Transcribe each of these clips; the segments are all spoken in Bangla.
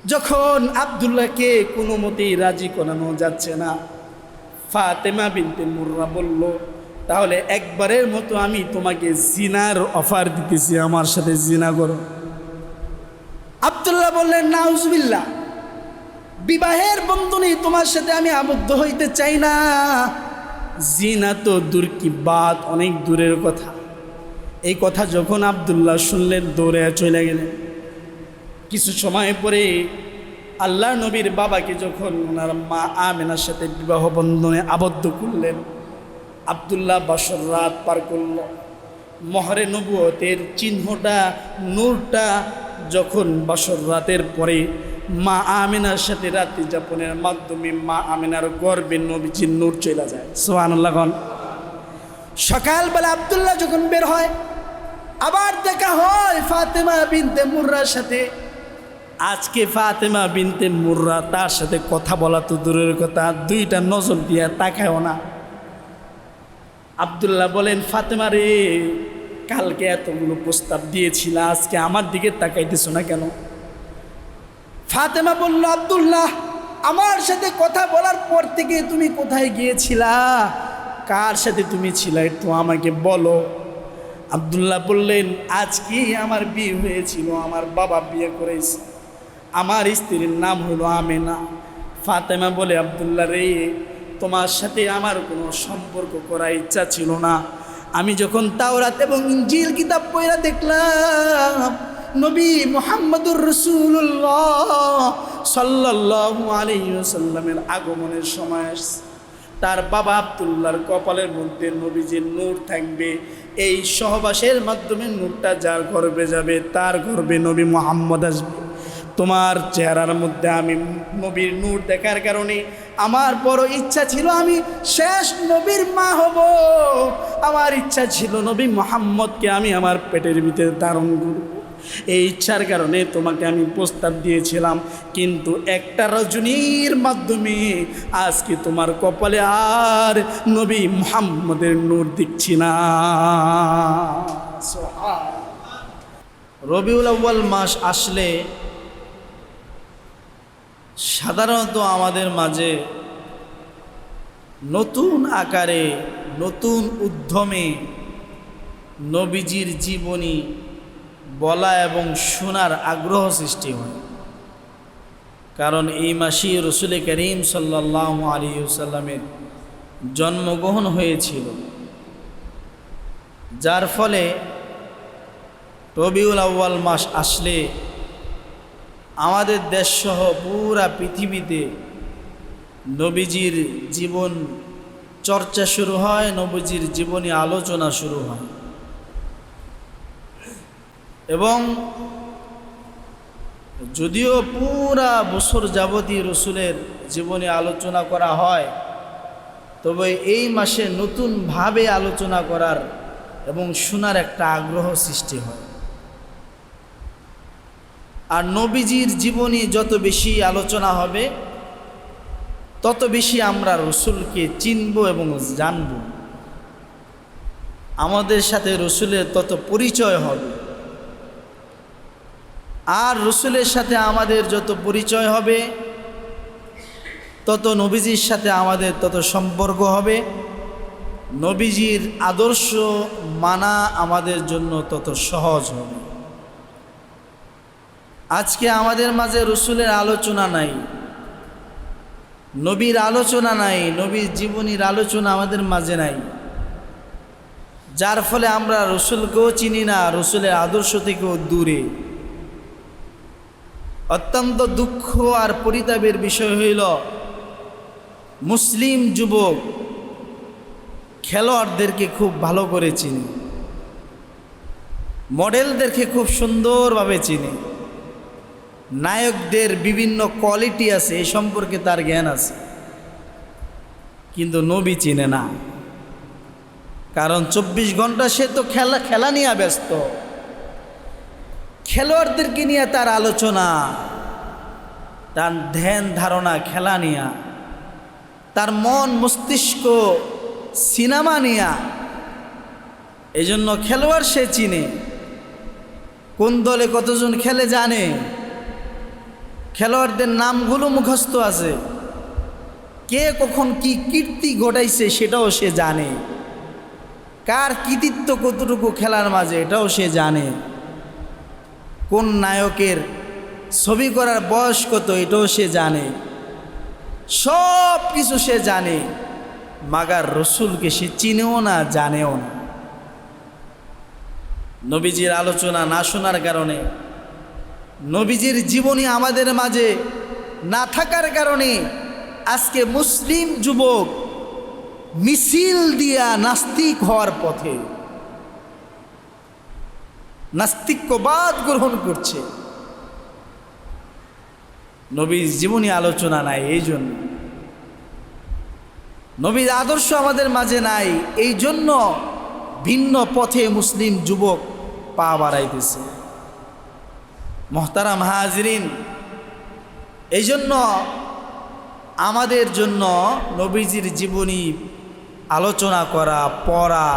যখন আব্দুল্লাহকে কোনো মতেই রাজি করানো যাচ্ছে না, ফাতেমা বিনতে মুররা বলল, তাহলে একবারের মতো আমি তোমাকে জিনার অফার দিতেছি, আমার সাথে জিনা করো। আব্দুল্লাহ বললেন, নাউজুবিল্লাহ, বিবাহের বন্ধনে তোমার সাথে আমি আবদ্ধ হইতে চাই না। জিনা তো দূর কি বাত, অনেক দূরের কথা। এই কথা যখন আব্দুল্লাহ শুনলেন, দৌড়ে চলে গেলেন। কিছু সময় পরে আল্লাহ নবীর বাবাকে যখন ওনার মা আমেনার সাথে বিবাহ বন্ধনে আবদ্ধ করলেন, আব্দুল্লাহ বাসর রাত পার করল। মহরে নবুয়তের চিহ্নটা, নূরটা যখন বাসর রাতের পরে মা আমেনার সাথে রাত্রি যাপনের মাধ্যমে মা আমেনার গর্বে নবীজির নূর চলে যায়। সুবহানাল্লাহ। সকালবেলা আব্দুল্লাহ যখন বের হয়, আবার দেখা হয় ফাতেমা বিনতে মুররার সাথে। আজকে ফাতেমা বিনতে মুররা তার সাথে কথা বলা তো দূরের কথা, দুইটা নজর দিয়ে তাকায়ও না। আব্দুল্লাহ বলেন, ফাতেমা রে, কালকে এতগুলো প্রস্তাব দিয়েছিল, আজকে আমার দিকে তাকাইতেছো না কেন? ফাতেমা বলল, আব্দুল্লাহ, আমার সাথে কথা বলার পর থেকে তুমি কোথায় গিয়েছিলা? কার সাথে তুমি ছিলা একটু আমাকে বলো। আব্দুল্লাহ বললেন, আজকে আমার বিয়ে হয়েছিল, আমার বাবা বিয়ে করেছে, আমার স্ত্রীর নাম হলো আমেনা। ফাতেমা বলে, আব্দুল্লাহ রে, তোমার সাথে আমার কোনো সম্পর্ক করার ইচ্ছা ছিল না। আমি যখন তাওরাত এবং ইনজিল কিতাব পড়া দেখলাম, নবী মুহাম্মদুর রাসূলুল্লাহ সাল্লাল্লাহু আলাইহি ওয়াসাল্লামের আগমনের সময় আসছে। তার বাবা আব্দুল্লাহর কপালের মধ্যে নবীজির নূর থাকবে। এই সহবাসের মাধ্যমে নূরটা যার গর্ভে যাবে, তার গর্ভে নবী মুহাম্মদ আসবে। তোমার চেহারার মধ্যে আমি নবীর নূর দেখার কারণে আমার বড় ইচ্ছা ছিল আমি শেষ নবীর মা হব। আমার ইচ্ছা ছিল নবী মুহাম্মদকে আমি আমার পেটের ভিতরে ধারণ করব। এই ইচ্ছার কারণে তোমাকে আমি প্রস্তাব দিয়েছিলাম, কিন্তু একটা রজনীর মাধ্যমে আজকে তোমার কপালে আর নবী মুহাম্মদের নূর দেখছি না। রবিউল আউয়াল মাস আসলে সাধারণত আমাদের মাঝে নতুন আকারে, নতুন উদ্যমে নবীজির জীবনী বলা এবং শোনার আগ্রহ সৃষ্টি হয়। কারণ এই মাসেই রসুল করিম সাল্লাল্লাহু আলাইহি ওয়াসাল্লামের জন্মগ্রহণ হয়েছিল, যার ফলে রবিউল আউয়াল মাস আসলে আমাদের দেশসহ পুরা পৃথিবীতে নবীজির জীবন চর্চা শুরু হয়, নবীজির জীবনী আলোচনা শুরু হয়। এবং যদিও পুরা বছর যাবতীয় রসুলের জীবনী আলোচনা করা হয়, তবে এই মাসে নতুনভাবে আলোচনা করার এবং শোনার একটা আগ্রহ সৃষ্টি হয়। আর নবীজির জীবনী যত বেশি আলোচনা হবে, তত বেশি আমরা রসুলকে চিনব এবং জানব। আমাদের সাথে রসুলের তত পরিচয় হবে। আর রসুলের সাথে আমাদের যত পরিচয় হবে, তত নবীজির সাথে আমাদের তত সম্পর্ক হবে। নবীজির আদর্শ মানা আমাদের জন্য তত সহজ হবে। আজকে আমাদের মাঝে রসুলের আলোচনা নাই, নবীর আলোচনা নাই, নবীর জীবনীর আলোচনা আমাদের মাঝে নাই, যার ফলে আমরা রসুলকেও চিনি না, রসুলের আদর্শ থেকেও দূরে। অত্যন্ত দুঃখ আর পরিতাপের বিষয় হইল, মুসলিম যুবক খেলোয়াড়দেরকে খুব ভালো করে চিনি, মডেলদেরকে খুব সুন্দরভাবে চিনি, নায়কদের বিভিন্ন কোয়ালিটি আছে, এই সম্পর্কে তার জ্ঞান আছে, কিন্তু নবী চিনে না। কারণ 24 ঘন্টা সে তো খেলা নিয়ে ব্যস্ত। খেলোয়াড়দেরকে নিয়ে তার আলোচনা, তার ধ্যান ধারণা খেলা নিয়া, তার মন মস্তিষ্ক সিনেমা নিয়া। এই জন্য খেলোয়াড় সে চিনে, কোন দলে কতজন খেলে জানে, খেলোয়াড়দের নামগুলো মুখস্থ আছে, কে কখন কি কীর্তি ঘটাইছে সেটাও সে জানে, কার কৃতিত্ব কতটুকু খেলার মাঝে এটাও সে জানে, কোন নায়কের ছবি করার বয়স কত এটাও সে জানে, সব কিছু সে জানে, মাগার রসুলকে সে চিনেও না, জানেও না। নবীজির আলোচনা না শোনার কারণে, নবীজির জীবনী আমাদের মাঝে না থাকার কারণে আজকে মুসলিম যুবক মিছিল দিয়া নাস্তিক হওয়ার পথে, নাস্তিক্যবাদ গ্রহণ করছে। নবীর জীবনী আলোচনা নাই, এই জন্য নবীর আদর্শ আমাদের মাঝে নাই, এই জন্য ভিন্ন পথে মুসলিম যুবক পা বাড়াইতেছে। মোহতারাম হাজরিন, এই জন্য আমাদের জন্য নবীজির জীবনী আলোচনা করা, পড়া,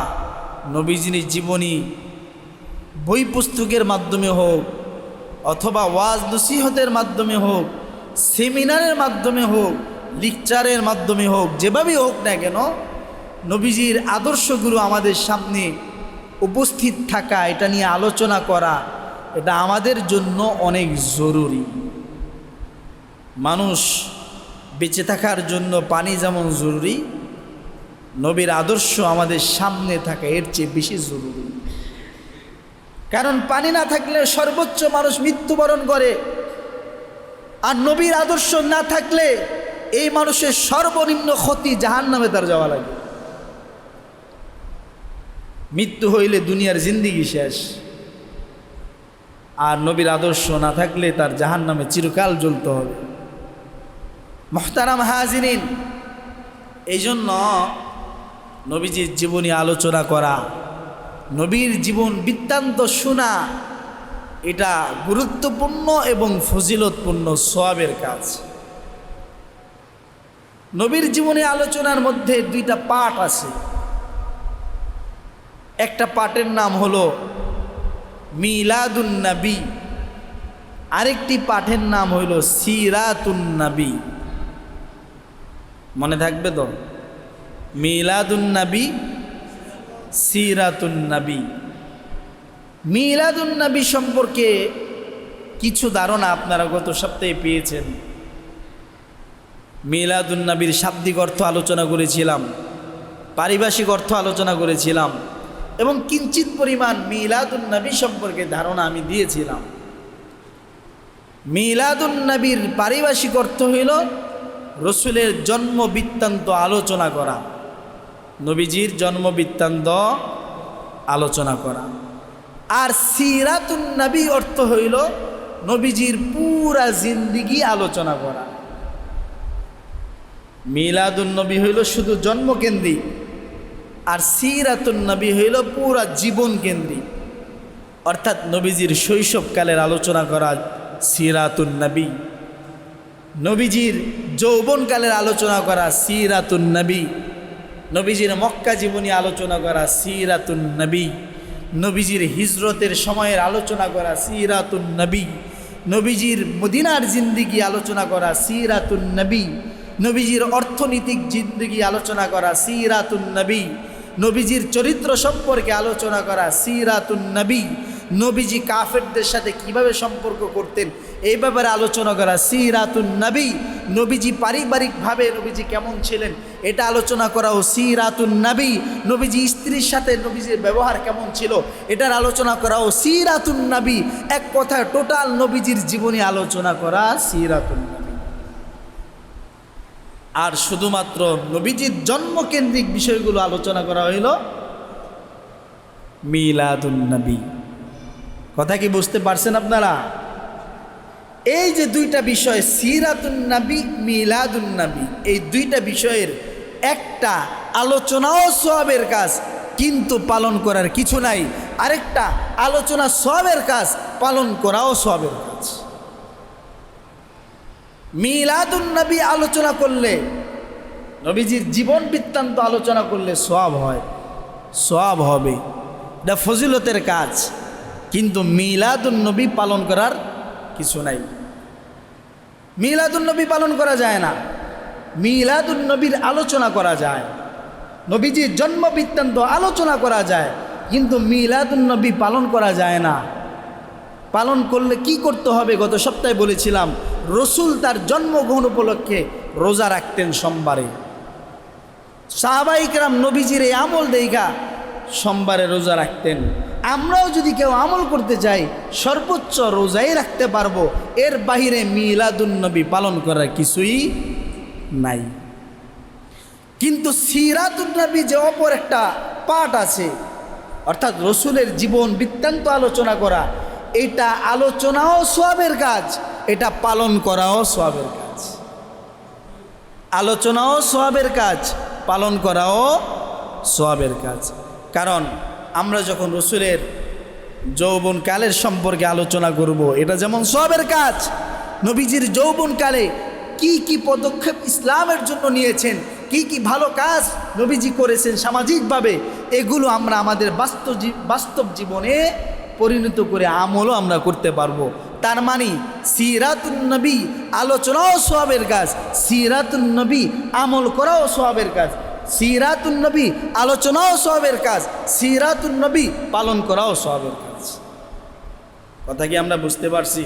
নবীজির জীবনী বই পুস্তকের মাধ্যমে হোক অথবা ওয়াজ নসিহতের মাধ্যমে হোক, সেমিনারের মাধ্যমে হোক, লেকচারের মাধ্যমে হোক, যেভাবেই হোক না কেন, নবীজির আদর্শগুলো আমাদের সামনে উপস্থিত থাকা, এটা নিয়ে আলোচনা করা, এটা আমাদের জন্য অনেক জরুরি। মানুষ বেঁচে থাকার জন্য পানি যেমন জরুরি, নবীর আদর্শ আমাদের সামনে থাকা এর চেয়ে বেশি জরুরি। কারণ পানি না থাকলে সর্বোচ্চ মানুষ মৃত্যুবরণ করে, আর নবীর আদর্শ না থাকলে এই মানুষের সর্বনিম্ন ক্ষতি, জাহান্নামে তার যাওয়া লাগে। মৃত্যু হইলে দুনিয়ার জিন্দিগি শেষ, আর নবীর আদর্শ না থাকলে তার জাহান্নামে চিরকাল জ্বলতে হবে। মুহতারাম হাজিরিন, এই জন্য নবীজির জীবনী আলোচনা করা, নবীর জীবন বৃত্তান্ত শোনা, এটা গুরুত্বপূর্ণ এবং ফজিলতপূর্ণ সওয়াবের কাজ। নবীর জীবনী আলোচনার মধ্যে দুইটা পাঠ আছে। একটা পাঠের নাম হলো মিলাদুন নবী, আরেকটি পাঠের নাম হইল সিরাতুন নবী। মনে থাকবে তো? মিলাদুন নবী, সিরাতুন নবী। মিলাদুন নবী সম্পর্কে কিছু ধারণা আপনারা গত সপ্তাহে পেয়েছেন। মিলাদুন নবীর শাব্দিক অর্থ আলোচনা করেছিলাম, পারিভাষিক অর্থ আলোচনা করেছিলাম, এবং কিঞ্চিত পরিমাণ মিলাদুন নবী সম্পর্কে ধারণা আমি দিয়েছিলাম। মিলাদুন নবীর পারিভাষিক অর্থ হইল রসুলের জন্ম বৃত্তান্ত আলোচনা করা, নবীজির জন্ম বৃত্তান্ত আলোচনা করা। আর সিরাতুন নবী অর্থ হইল নবীজির পুরা জিন্দিগি আলোচনা করা। মিলাদুন নবী হইল শুধু জন্মকেন্দ্রিক, আর সিরাতুন নবী হইল পুরা জীবন কেন্দ্রিক। অর্থাৎ নবীজির শৈশবকালের আলোচনা করা সিরাতুন নবী, নবীজির যৌবনকালের আলোচনা করা সিরাতুন নবী, নবীজির মক্কা জীবনী আলোচনা করা সিরাতুন নবী, নবীজির হিজরতের সময়ের আলোচনা করা সিরাতুন নবী, নবীজির মদিনার জিন্দিগি আলোচনা করা সিরাতুন নবী, নবীজির অর্থনৈতিক জিন্দিগি আলোচনা করা সিরাতুন নবী, নবীজির চরিত্র সম্পর্কে আলোচনা করা সিরাতুন নবী, নবীজি কাফেরদের সাথে কিভাবে সম্পর্ক করতেন এই ব্যাপারে আলোচনা করা সিরাতুন নবী, নবীজি পারিবারিকভাবে নবীজি কেমন ছিলেন এটা আলোচনা করাও সিরাতুন নবী, নবীজি স্ত্রীর সাথে নবীজির ব্যবহার কেমন ছিল এটার আলোচনা করাও সিরাতুন নবী। এক কথায় টোটাল নবীজির জীবনী আলোচনা করা সিরাতুন নবী। আর শুধুমাত্র নবীজির জন্মকেন্দ্রিক বিষয়গুলো আলোচনা করা হইল মিলাদুন নবী। কথা কি বুঝতে পারছেন আপনারা? এই যে দুইটা বিষয় সিরাতুন নবী, মিলাদুন নবী, এই দুইটা বিষয়ের একটা আলোচনাও সওয়াবের কাজ, কিন্তু পালন করার কিছু নাই। আরেকটা আলোচনা সওয়াবের কাজ, পালন করাও সওয়াবের কাজ। মিলাদুন নবী আলোচনা করলে, নবীজির জীবন বৃত্তান্ত আলোচনা করলে সওয়াব হয়, সওয়াব হবে, এটা ফজিলতের কাজ। কিন্তু মিলাদুন নবী পালন করার কিছু নাই। মিলাদুন্নবী পালন করা যায় না, মিলাদুন্নবীর আলোচনা করা যায়, নবীজির জন্ম বৃত্তান্ত আলোচনা করা যায়, কিন্তু মিলাদুন্নবী পালন করা যায় না। পালন করলে কি করতে হবে গত সপ্তাহে বলেছিলাম, রসুল তার জন্মগ্রহণ উপলক্ষে রোজা রাখতেন সোমবারে। সাহাবায়ে কেরাম নবীজির এই আমল দেখা সোমবারে রোজা রাখতেন। আমরাও যদি কেউ আমল করতে চাই সর্বোচ্চ রোজাই রাখতে পারবো, এর বাহিরে মিলাদুন্নবী পালন করার কিছুই নাই। কিন্তু সিরাতুন্নবী যে অপর একটা পাঠ আছে, অর্থাৎ রসুলের জীবন বৃত্তান্ত আলোচনা করা, এটা আলোচনাও সওয়াবের কাজ, এটা পালন করাও সওয়াবের কাজ। আলোচনাও সওয়াবের কাজ, পালন করাও সওয়াবের কাজ। কারণ আমরা যখন রসুলের যৌবনকালের সম্পর্কে আলোচনা করব, এটা যেমন সওয়াবের কাজ, নবীজির যৌবনকালে কি কি পদক্ষেপ ইসলামের জন্য নিয়েছেন, কি কি ভালো কাজ নবীজি করেছেন সামাজিকভাবে, এগুলো আমরা আমাদের বাস্তব জীবনে পরিণত করে আমলও আমরা করতে পারবো। তার মানে সিরাতুন্নবী আলোচনাও সওয়াবের কাজ, সিরাতুন্নবী আমল করাও সওয়াবের কাজ, সিরাতুন্নবী আলোচনাও সওয়াবের কাজ, সিরাতুন্নবী পালন করাও সওয়াবের কাজ। কথা কি আমরা বুঝতে পারছি?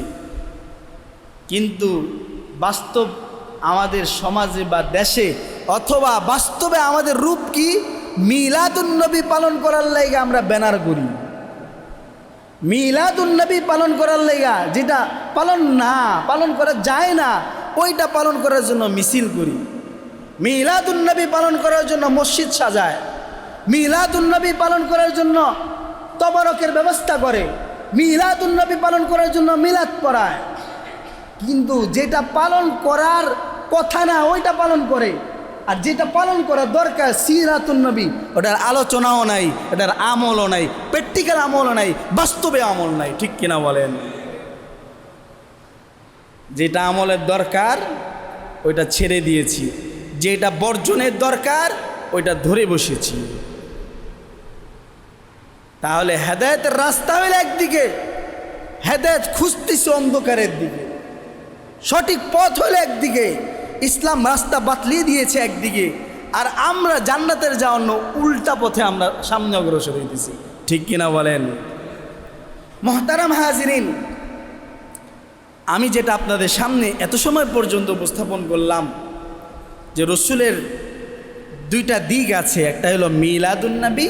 কিন্তু বাস্তব আমাদের সমাজে বা দেশে অথবা বাস্তবে আমাদের রূপ কি? মিলাদুন্নবী পালন করার লাইগা আমরা ব্যানার করি, মিলাদুন্নবী পালন করার লাইগা যেটা পালন করা যায় না ওইটা পালন করার জন্য মিছিল করি, মিলাদুন্নবী পালন করার জন্য মসজিদ সাজায়, মিলাদুন্নবী পালন করার জন্য তবরকের ব্যবস্থা করে, মিলাদুন্নবী পালন করার জন্য মিলাদ পড়ায়। কিন্তু যেটা পালন করার কথা না ওইটা পালন করে, আর যেটা পালন করা দরকার সিরাতুন্নবী, ওটার আলোচনাও নাই, ওটার আমলও নাই, প্র্যাকটিক্যাল আমলও নাই, বাস্তবে আমল নাই। ঠিক কিনা বলেন? যেটা আমলের দরকার ওইটা ছেড়ে দিয়েছি, যেটা বর্জনের দরকার ওইটা ধরে বসেছি। তাহলে হেদায়েতের রাস্তা হইলে একদিকে, হেদায়েত খুঁজতেছে অন্ধকারের দিকে, সঠিক পথ হলে একদিকে, ইসলাম রাস্তা বাতলিয়ে দিয়েছে একদিকে, আর আমরা জান্নাতের যাওয়ার উল্টা পথে আমরা সামনে অগ্রসর হইতেছি। ঠিক কিনা বলেন? মুহতারাম হাজিরিন, আমি যেটা আপনাদের সামনে এত সময় পর্যন্ত উপস্থাপন করলাম যে রসুলের দুইটা দিক আছে, একটা হলো মিলাদুন্নবী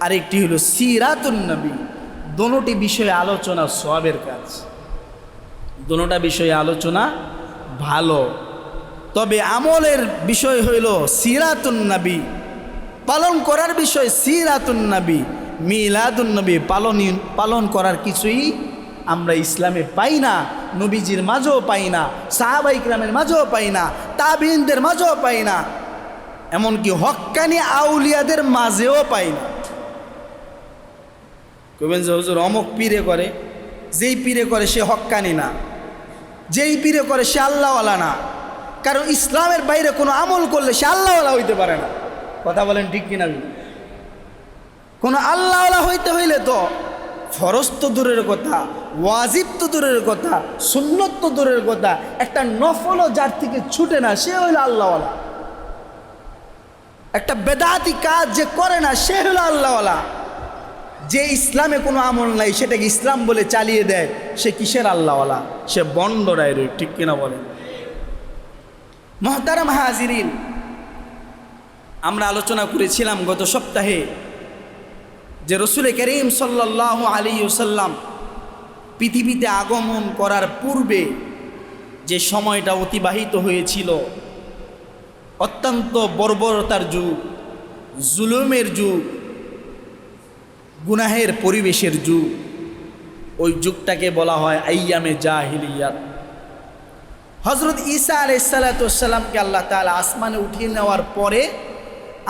আর একটি হলো সিরাতুন্নবী। দোনোটি বিষয়ে আলোচনা সওয়াবের কাজ, দোনোটা বিষয়ে আলোচনা ভালো, তবে আমলের বিষয় হইল সিরাতুন্নবী, পালন করার বিষয় সিরাতুন্নবী। মিলাদুন্নবী পালন করার কিছুই আমরা ইসলামে পাই না, নবীজির মাঝেও পাই না, সাহাবায়ে কেরামের মাঝেও পাই না, তাবিঈনদের মাঝেও পাই না, এমনকি হক্কানি আউলিয়াদের মাঝেও পাই না। কইবেন যে হুজুর অমুক পীরে করে, যেই পীরে করে সে হক্কানি না, যেই পীরে করে সে আল্লাহওয়ালা না, কারণ ইসলামের বাইরে কোনো আমল করলে সে আল্লাহওয়ালা হইতে পারে না। কথা বলেন ঠিক কিনা? কোনো আল্লাহওয়ালা হইতে হইলে তো ফরজ তো দূরের কথা, ওয়াজিব তো দূরের কথা, সুন্নত তো দূরের কথা, একটা নফলও যার থেকে ছুটে না সে হইল আল্লাহওয়ালা। একটা বেদাতি কাজ যে করে না সে হইল আল্লাহওয়ালা। যে ইসলামে কোনো আমল নাই সেটাকে ইসলাম বলে চালিয়ে দেয়, সে কিসের আল্লাহওয়ালা? সে বন্ড রায়। ঠিক কিনা বলেন? মুহতারাম হাজিরিন, আমরা আলোচনা করেছিলাম গত সপ্তাহে যে রসুল করিম সাল্লাল্লাহু আলাইহি ওয়াসাল্লাম পৃথিবীতে আগমন করার পূর্বে যে সময়টা অতিবাহিত হয়েছিল, অত্যন্ত বর্বরতার যুগ, জুলুমের যুগ, গুনাহের পরিবেশের যুগ, ওই যুগটাকে বলা হয় আইয়ামে জাহিলিয়াত। হজরত ঈসা আলাইহিস সালাতু ওয়াস সালামকে আল্লাহ তাআলা আসমানে উঠিয়ে নেওয়ার পরে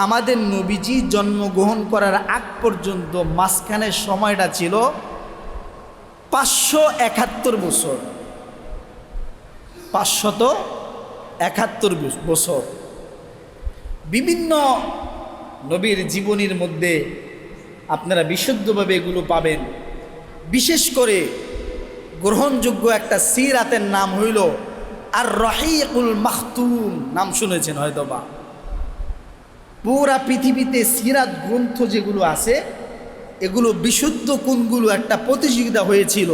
আমাদের নবীজি জন্মগ্রহণ করার আগ পর্যন্ত মাঝখানের সময়টা ছিল 571 বছর। 571 বছর। বিভিন্ন নবীর জীবনীর মধ্যে আপনারা বিশুদ্ধভাবে এগুলো পাবেন। বিশেষ করে গ্রহণযোগ্য একটা সিরাতের নাম হইল আর রহিকুল মাখতুম নাম শুনেছেন হয়তোবা। পুরা পৃথিবীতে সিরাত গ্রন্থ যেগুলো আছে এগুলো বিশুদ্ধ কোনগুলো একটা প্রতিযোগিতা হয়েছিল।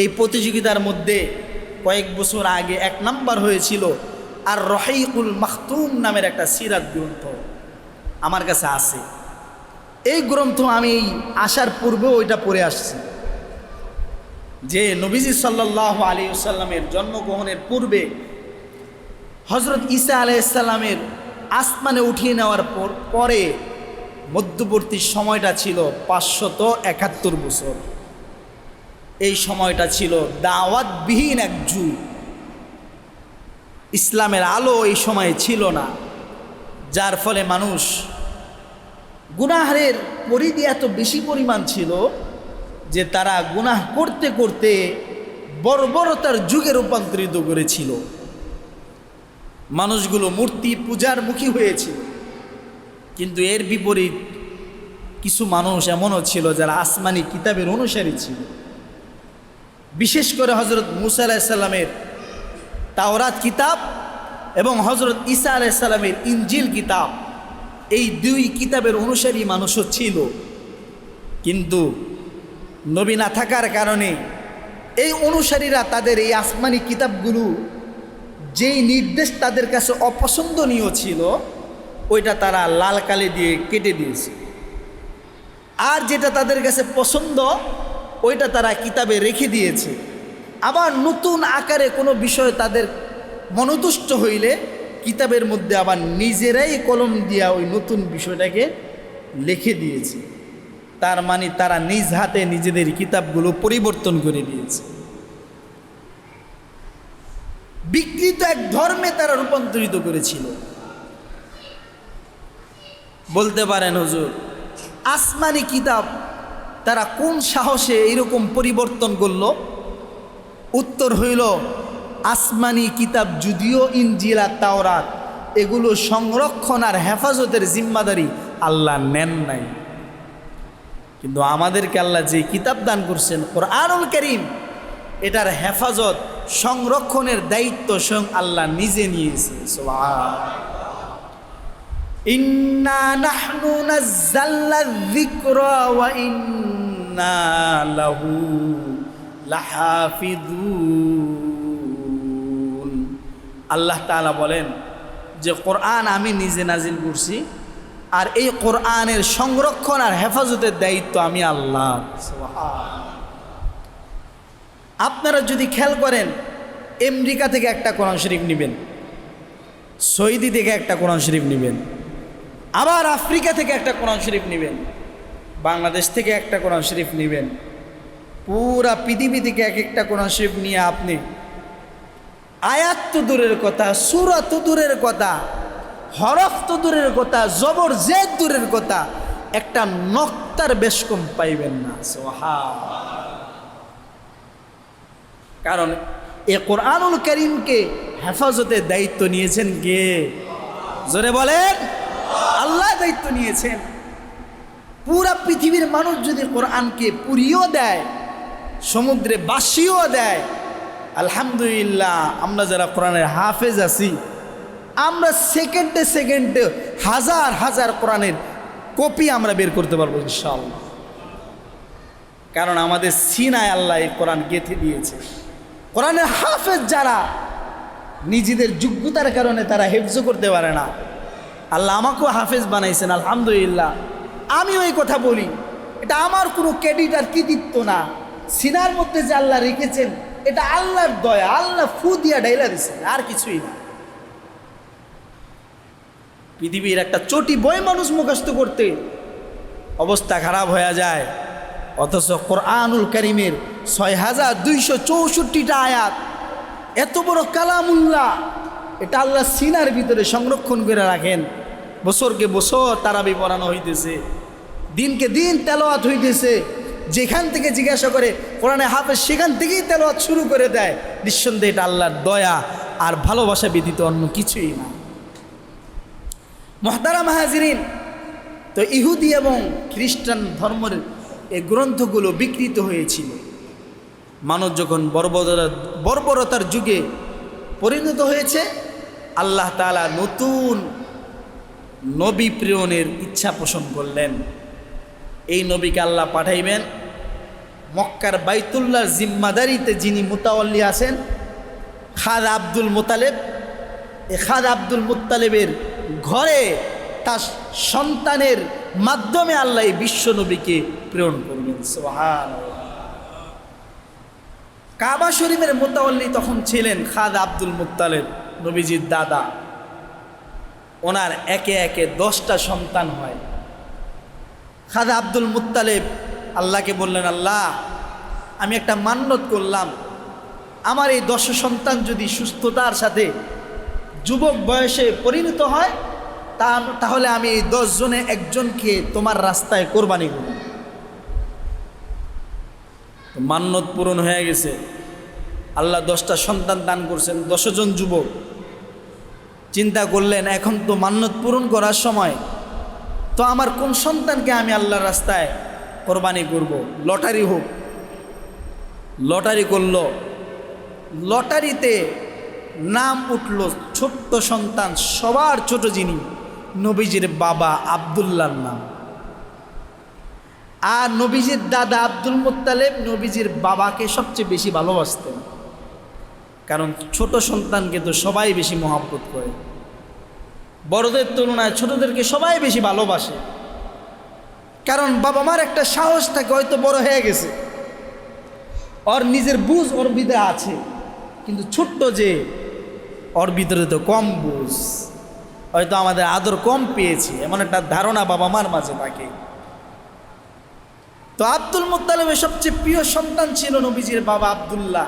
এই প্রতিযোগিতার মধ্যে কয়েক বছর আগে 1 নাম্বার হয়েছিল আর রহিকুল মাখতুম নামের একটা সিরাত গ্রন্থ আমার কাছে আছে। এই গ্রন্থ আমি আসার পূর্বেও ওইটা পড়ে আসছি যে নবীজি সাল্লাল্লাহু আলাইহি ওয়াসাল্লামের জন্মগ্রহণের পূর্বে হযরত ঈসা আলাইহিস সালামের আসমানে উঠিয়ে নেওয়ার পরে মধ্যবর্তী সময়টা ছিল 571 বছর। এই সময়টা ছিল দাওয়াতবিহীন এক যুগ। ইসলামের আলো এই সময়ে ছিল না, যার ফলে মানুষ গুনাহের পরিধি এত বেশি পরিমাণ ছিল যে তারা গুনাহ করতে করতে বর্বরতার যুগে রূপান্তরিত করেছিল। মানুষগুলো মূর্তি পূজার মুখী হয়েছিল। কিন্তু এর বিপরীত কিছু মানুষ এমনও ছিল যারা আসমানি কিতাবের অনুসারী ছিল। বিশেষ করে হযরত মুসা আলাইহিস সালামের তাওরাত কিতাব এবং হযরত ঈসা আলাইহিস সালামের ইনজিল কিতাব, এই 2 কিতাবের অনুসারী মানুষও ছিল। কিন্তু নবী না থাকার কারণে এই অনুসারীরা তাদের এই আসমানি কিতাবগুলো যেই নির্দেশ তাদের কাছে অপছন্দনীয় ছিল ওইটা তারা লাল কালি দিয়ে কেটে দিয়েছে, আর যেটা তাদের কাছে পছন্দ ওইটা তারা কিতাবে রেখে দিয়েছে। আবার নতুন আকারে কোনো বিষয় তাদের মনোতুষ্ট হইলে কিতাবের মধ্যে আবার নিজেরাই কলম দিয়া ওই নতুন বিষয়টাকে লিখে দিয়েছে। তার মানে তারা নিজ হাতে নিজেদের কিতাবগুলো পরিবর্তন করে দিয়েছে। বিকৃত এক ধর্মে তারা রূপান্তরিত করেছিল। বলতে পারেন হুজুর, আসমানি কিতাব তারা কোন সাহসে এরকম পরিবর্তন করল? উত্তর হইল, আসমানি কিতাব যদিও ইনজিল আর তাওরাত এগুলো সংরক্ষণ আর হেফাজতের জিম্মাদারি আল্লাহ নেন নাই, কিন্তু আমাদেরকে আল্লাহ যে কিতাব দান করছেন কোরআনুল কারীম, এটার হেফাজত সংরক্ষণের দায়িত্ব স্বয়ং আল্লাহ নিজে নিয়েছে। সুবহানাল্লাহ। ইন্না নাহনু নাযালনা যিকরা ওয়া ইন্না লাহু লাহাফিযুন। আল্লাহ তাআলা বলেন যে কোরআন আমি নিজে নাজিল করছি, আর এই কোরআনের সংরক্ষণ আর হেফাজতের দায়িত্ব আমি আল্লাহ। আপনারা যদি খেয়াল করেন, আমেরিকা থেকে একটা কোরআন শরীফ নেবেন, সৌদি থেকে একটা কোরআন শরীফ নেবেন, আবার আফ্রিকা থেকে একটা কোরআন শরীফ নেবেন, বাংলাদেশ থেকে একটা কোরআন শরীফ নেবেন, পুরা পৃথিবী থেকে এক একটা কোরআন শরীফ নিয়ে আপনি আয়াত তো দূরের কথা, সূরা তো দূরের কথা, হরফ তো দূরের কথা, জবর জেদ দূরের কথা, একটা নক্তার বেশ কম পাইবেন না। কারণ এ কোরআনুল কারীমকে হেফাজতের দায়িত্ব নিয়েছেন কে? জোরে বলেন, আল্লাহ দায়িত্ব নিয়েছেন। পুরা পৃথিবীর মানুষ যদি কোরআনকে পুরিয়েও দেয়, সমুদ্রে বাসিও দেয়, আলহামদুলিল্লাহ আমরা যারা কোরআনের হাফেজ আছি, আমরা সেকেন্ডে সেকেন্ডে হাজার হাজার কোরআনের কপি আমরা বের করতে পারবো ইনশাআল্লাহ। কারণ আমাদের সিনায় আল্লাহ এই কোরআন গেঁথে দিয়েছে। কোরআনের হাফেজ যারা নিজেদের যোগ্যতার কারণে তারা হেফজ করতে পারে না, আল্লাহ আমাকেও হাফেজ বানাইছেন আলহামদুলিল্লাহ। আমি ওই কথা বলি, এটা আমার কোনো ক্রেডিট আর কৃতিত্ব না। সিনার মধ্যে যে আল্লাহ রেখেছেন এটা আল্লাহর দয়া, আল্লাহ ফু দিয়া ডাইলা দিচ্ছেন, আর কিছুই না। পৃথিবীর একটা চটি বই মানুষ মুখস্থ করতে অবস্থা খারাপ হয়ে যায়, অথচ কোরআনুল কারীমের ৬,২৬৪টা আয়াত, এত বড় কালামুল্লাহ, এটা আল্লাহ সিনার ভিতরে সংরক্ষণ করে রাখেন। বছরকে বছর তারাবি পড়ানো হইতেছে, দিনকে দিন তেলাওয়াত হইতেছে। যেখান থেকে জিজ্ঞাসা করে কোরআনে হাফেজ, সেখান থেকেই তেলাওয়াত শুরু করে দেয়। নিঃসন্দেহে এটা আল্লাহর দয়া আর ভালোবাসা ব্যতীত অন্য কিছুই না। মুহতারাম হাজিরিন, তো ইহুদি এবং খ্রিস্টান ধর্মের এই গ্রন্থগুলো বিকৃত হয়েছিল। মানুষ যখন বর্বরতার যুগে পরিণত হয়েছে, আল্লাহ তাআলা নতুন নবী প্রেরণের ইচ্ছা পোষণ করলেন। এই নবীকে আল্লাহ পাঠাইবেন মক্কার বাইতুল্লাহর জিম্মাদারিতে যিনি মুতাওয়াল্লি আছেন, খাদ আব্দুল মুত্তালিব। এই খাদ আব্দুল মুত্তালিবের ঘরে তার সন্তানের মাধ্যমে আল্লাহ এই বিশ্ব নবীকে প্রেরণ করবেন। সুবহানাল্লাহ। কাবা শরীফের মুতাওয়াল্লি তখন ছিলেন খাদ আব্দুল মুত্তালিব, নবীজির দাদা। ওনার একে একে 10টা সন্তান হয়। খাদ আব্দুল মুত্তালিব আল্লাহকে বললেন, আল্লাহ আমি একটা মান্যত করলাম, আমার এই 10 সন্তান যদি সুস্থতার সাথে যুবক বয়সে পরিণত হয় তাহলে আমি এই 10 জনে একজনকে তোমার রাস্তায় কোরবানি করব। মান্যত পূরণ হয়ে গেছে। আল্লাহ 10টা সন্তান দান করছেন, 10 জন যুবক। চিন্তা করলেন এখন তো মান্যত পূরণ করার সময়, তো আমার কোন সন্তানকে আমি আল্লাহর রাস্তায় কোরবানি করব? লটারি হোক। লটারি করল, লটারিতে নাম উঠল ছোট্ট সন্তান, সবার ছোট যিনি, নবীজির বাবা আব্দুল্লাহর নাম। আর নবীজির দাদা আব্দুল মুত্তালিব নবীজির বাবাকে সবচেয়ে বেশি ভালোবাসতেন, কারণ ছোট সন্তানকে তো সবাই বেশি মহব্বত করে, বড়দের তুলনায় ছোটদেরকে সবাই বেশি ভালোবাসে। কারণ বাবা মার একটা সাহস থাকে, হয়তো বড় হয়ে গেছে, ওর নিজের বুঝ ওর ভিতরে আছে, কিন্তু ছোট্ট যে ওর ভিতরে তো কম বুঝ, হয়তো আমাদের আদর কম পেয়েছি, এমন একটা ধারণা বাবা মার মাঝে থাকে। তো আব্দুল মুত্তালিবের সবচেয়ে প্রিয় সন্তান ছিল নবীজির বাবা আব্দুল্লাহ।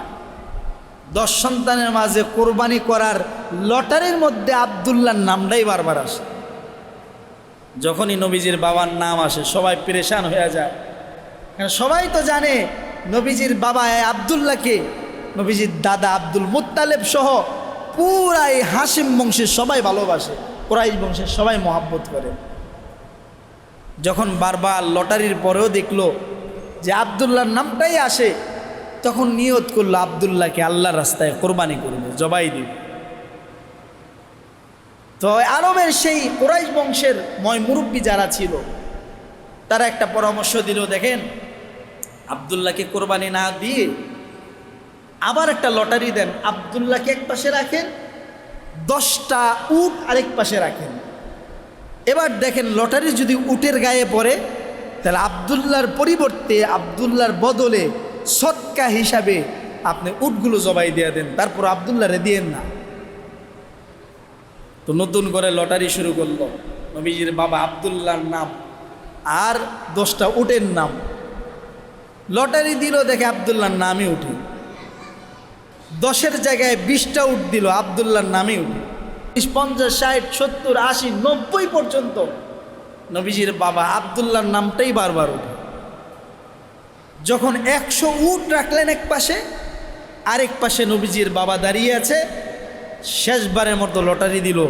10 সন্তানের মাঝে কোরবানি করার লটারির মধ্যে আব্দুল্লাহর নামটাই বারবার আসে। যখনই নবীজির বাবার নাম আসে সবাই পেরেশান হয়ে যায়, কারণ সবাই তো জানে নবীজির বাবা আব্দুল্লাহকে নবীজির দাদা আব্দুল মুত্তালিব সহ পুরা এই হাশিম বংশের সবাই ভালোবাসে, কুরাইশ বংশের সবাই মহব্বত করে। যখন বারবার লটারির পরেও দেখলো যে আব্দুল্লাহর নামটাই আসে, তখন নিয়ত করলো আব্দুল্লাহকে আল্লাহর রাস্তায় কোরবানি করবে, জবাই দিবে। তো আরবের সেই কুরাইশ বংশের মুরব্বী যারা ছিল তারা একটা পরামর্শ দিল, দেখেন আব্দুল্লাহকে কোরবানি না দিয়ে আবার একটা লটারি দেন, আব্দুল্লাহকে এক পাশে রাখেন, 10টা উট আরেক পাশে রাখেন। এবার দেখেন লটারি যদি উটের গায়ে পড়ে তাহলে আব্দুল্লাহর পরিবর্তে আব্দুল্লাহর বদলে সদকা হিসাবে আপনি উটগুলো জবাই দিয়ে দেন, তারপর আব্দুল্লাহরে দিয়েন না। তো নতুন করে লটারি শুরু করলো, নবীজির বাবা আব্দুল্লাহর নাম আর 10টা উটের নাম। লটারি দিল, দেখে আব্দুল্লাহর নামই উঠে, 10-এর জায়গায় 20টা উট দিল, আব্দুল্লাহর নামই উঠে। 50, 60, 70, 80, 90 পর্যন্ত নবীজির বাবা আব্দুল্লাহর নামটাই বারবার উঠে। যখন 100 উট রাখলেন এক পাশে, আরেক পাশে নবীজির বাবা দাঁড়িয়ে আছে, শেষবারের মতো লটারি দিল,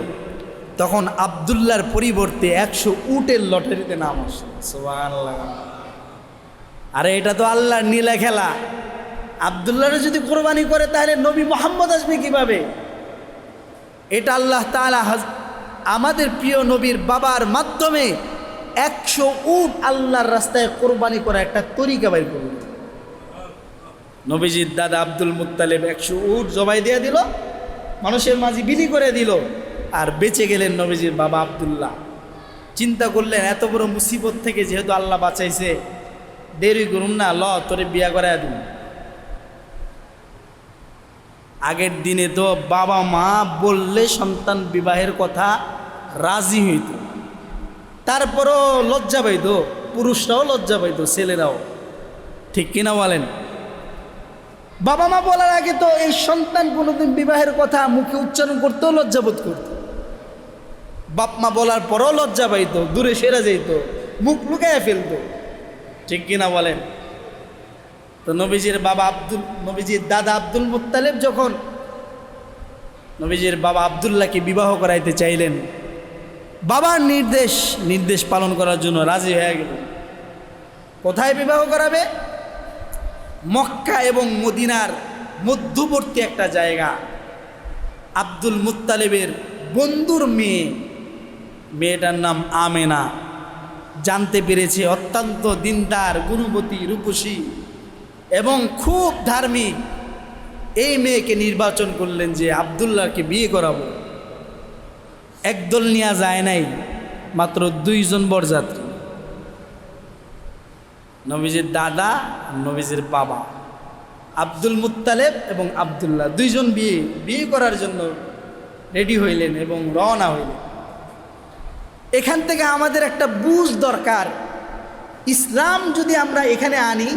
তখন আব্দুল্লাহর পরিবর্তে 100 উটের লটারিতে নাম আসে। সুবহানাল্লাহ। আরে এটা তো আল্লাহর নীলা খেলা। আব্দুল্লাহরে যদি কোরবানি করে তাহলে নবী মুহাম্মদ আসবে কিভাবে? এটা আল্লাহ তাআলা আমাদের প্রিয় নবীর বাবার মাধ্যমে 100 উট আল্লাহর রাস্তায় কোরবানি করা একটা তরিকা বের করল। নবীজির দাদা আব্দুল মুত্তালিব 100 উট জবাই দিয়ে দিল, মানুষের মাঝে বিলি করে দিল, আর বেঁচে গেলেন নবীজির বাবা আব্দুল্লাহ। চিন্তা করলেন এত বড় মুসিবত থেকে যেহেতু আল্লাহ বাঁচাইছে, দেরি করুন না, তোরে বিয়া করায় দিন। আগের দিনে তো বাবা মা বললে সন্তান বিবাহের কথা রাজি হইত, তারপরও লজ্জা পাইত, পুরুষরাও লজ্জা পাইত, ছেলেরাও। ঠিক কিনা বলেন? বাবা মা বলার আগে তো এই সন্তান কোনোদিন বিবাহের কথা মুখে উচ্চারণ করতেও লজ্জাবোধ করত, বাপ মা বলার পরও লজ্জা পাইত, দূরে সেরা যেত, মুখ লুকাইয়া ফেলত। ঠিক কিনা বলেন? তো নবীজির দাদা আব্দুল মুত্তালিব যখন নবীজির বাবা আব্দুল্লাহকে বিবাহ করাইতে চাইলেন, বাবার নির্দেশ পালন করার জন্য রাজি হয়ে গেল। কোথায় বিবাহ করাবে? মক্কা এবং মদিনার মধ্যবর্তী একটা জায়গা, আব্দুল মুত্তালিবের বন্ধুর মেয়েটার নাম আমেনা। জানতে পেরেছে অত্যন্ত দিনদার, গুণবতী, রূপসী এবং খুব ধার্মিক। এই মেয়েকে নির্বাচন করলেন যে আব্দুল্লাহকে বিয়ে করাবো। একদল নেওয়া যায় নাই, মাত্র 2 জন বরযাত্রী, নবীজির দাদা আর নবীজির বাবা, আব্দুল মুত্তালেব এবং আব্দুল্লাহ 2 জন বিয়ে করার জন্য রেডি হইলেন এবং রওনা হইলেন। এখান থেকে আমাদের একটা বুঝ দরকার, ইসলাম যদি আমরা এখানে আনি,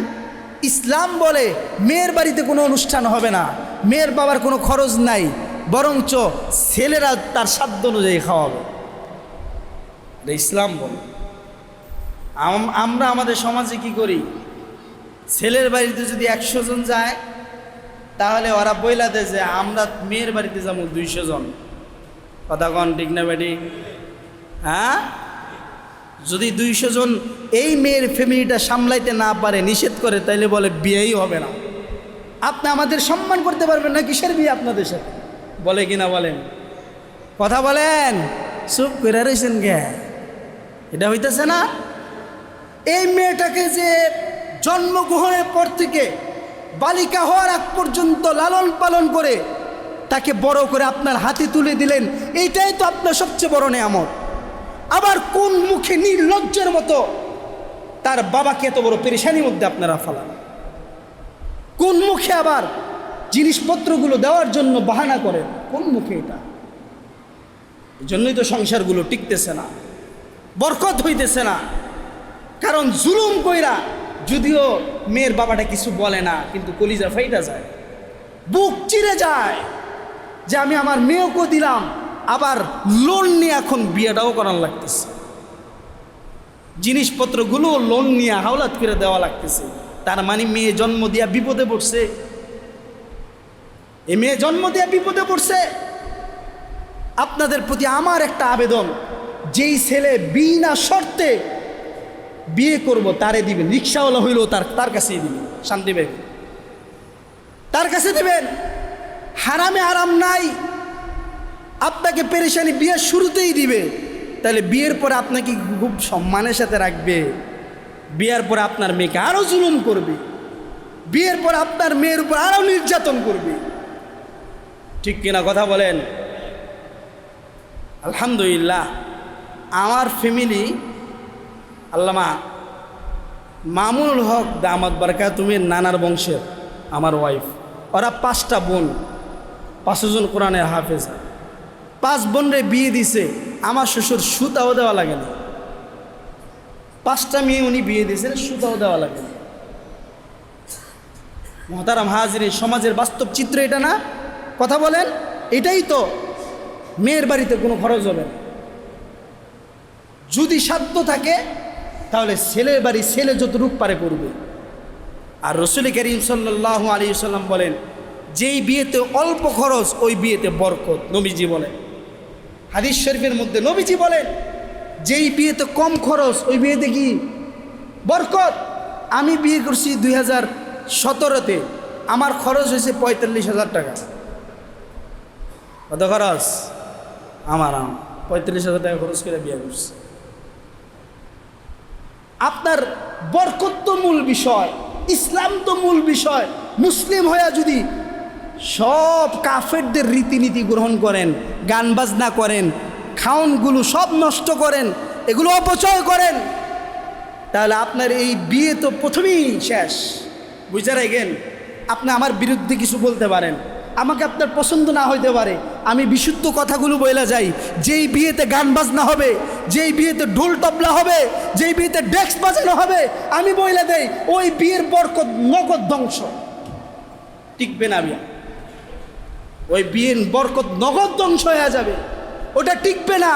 ইসলাম বলে মেয়ের বাড়িতে কোনো অনুষ্ঠান হবে না, মেয়ের বাবার কোনো খরচ নাই, বরঞ্চ ছেলেরা তার সাধ্য অনুযায়ী খাওয়াবে। এটা ইসলাম বলে। আমরা আমাদের সমাজে কি করি, ছেলের বাড়িতে যদি 100 জন যায়, তাহলে ওরা বইলা দেয় যে আমরা মেয়ের বাড়িতে যাবো 200 জন। কথা কন ঠিক না বেটি? হ্যাঁ, যদি 200 জন এই মেয়ের ফ্যামিলিটা সামলাইতে না পারে, নিষেধ করে, তাইলে বলে বিয়েই হবে না। আপনি আমাদের সম্মান করতে পারবেন না, কিসের বিয়ে আপনাদের সাথে? বলে কিনা বলেন? কথা বলেন, চুপ করে রয়েছেন কে? এটা হইতেছে না? এই মেয়েটাকে যে জন্মগ্রহণের পর থেকে বালিকা হওয়ার আগ পর্যন্ত লালন পালন করে তাকে বড় করে আপনার হাতে তুলে দিলেন, এইটাই তো আপনার সবচেয়ে বড় নেয়ামত। আবার কোন মুখে নির্লজ্জের মতো তার বাবাকে এত বড় পেরেশানির মধ্যে আপনারা ফেলান? কোন মুখে আবার জিনিসপত্রগুলো দেওয়ার জন্য বাহানা করেন? কোন মুখে? এটা এই জন্যই তো সংসারগুলো টিকতেছে না, বরকত হইতেছে না। কারণ জুলুম কইরা, যদিও মেয়ের বাবাটা কিছু বলে না, কিন্তু কলিজা ফাইটা যায়, বুক চিরে যায় যে আমি আমার মেয়েকেও দিলাম, আবার লোন নিয়ে এখন বিয়েটাও করার লাগতেছে, জিনিসপত্রগুলো লোন নিয়ে হাওলাত করে দেওয়া লাগতেছে। তার মানে মেয়ে জন্ম দিয়া বিপদে পড়ছে। এই মেয়ে জন্ম দিয়া বিপদে পড়ছে। আপনাদের প্রতি আমার একটা আবেদন, যেই ছেলে বিনা শর্তে বিয়ে করব তারে দিবেন, রিক্সাওয়ালা হইলেও তার কাছেই দিবেন, শান্তি পাইবেন, তার কাছে দিবেন। হারামে আরাম নাই, আপনাকে পেরেশানি বিয়ের শুরুতেই দিবে, তাহলে বিয়ের পরে আপনাকে খুব সম্মানের সাথে রাখবে। বিয়ের পরে আপনার মেয়েকে আরও জুলুম করবে, বিয়ের পরে আপনার মেয়ের উপর আরও নির্যাতন করবে। ঠিক কিনা কথা বলেন? আলহামদুলিল্লাহ, আমার ফ্যামিলি, আল্লামা মামুনুল হক দামাত বারাকাতুহুর নানার বংশের আমার ওয়াইফ, ওরা 5টা বোন, 5 জন কোরআনের হাফেজ। 5 বোনরে বিয়ে দিছে, আমার শ্বশুর সুতাও দেওয়া লাগে না। 5টা মেয়ে উনি বিয়ে দিয়েছেন, সুতাও দেওয়া লাগে না। মুহতারাম হাজিরিন, সমাজের বাস্তব চিত্র এটা না? কথা বলেন, এটাই তো। মেয়ের বাড়িতে কোনো খরচ হবে না। যদি সাধ্য থাকে তাহলে ছেলের বাড়ি ছেলে যতটুকু পারে করবে। আর রাসূল করিম সাল্লাল্লাহু আলাইহি ওয়াসাল্লাম বলেন, যেই বিয়েতে অল্প খরচ ওই বিয়েতে বরকত। নবীজি বলেন, হাদিস শরীফের মধ্যে নবীজি বলেন, যেই বিয়েতে কম খরচ ওই বিয়েতে কি বরকত। আমি বিয়ে করছি 2017-তে, আমার খরচ হয়েছে 45,000 টাকা। কত খরচ? আমার 45,000 টাকা খরচ করে বিয়ে করছি। আপনার বরকত তো মূল বিষয়, ইসলাম তো মূল বিষয়। মুসলিম হয়ে যদি সব কাফেরদের রীতিনীতি গ্রহণ করেন, গান বাজনা করেন, খাওনগুলো সব নষ্ট করেন, এগুলো অপচয় করেন, তাহলে আপনার এই বিয়ে তো প্রথমেই শেষ। বুঝতে রাখেন, আপনি আমার বিরুদ্ধে কিছু বলতে পারেন, আমাকে আপনার পছন্দ না হইতে পারে, আমি বিশুদ্ধ কথাগুলো বলে যাই। যেই বিয়েতে গান বাজনা হবে, যেই বিয়েতে ঢোল তবলা হবে, যেই বিয়েতে ডেস্ক বাজানো হবে, আমি বলে দেই ওই বিয়ের বরকত নগদ ধ্বংস, টিকবে না বিয়ে। ওই বিয়ের বরকত নগদ ধ্বংস হয়ে যাবে, ওটা টিকবে না।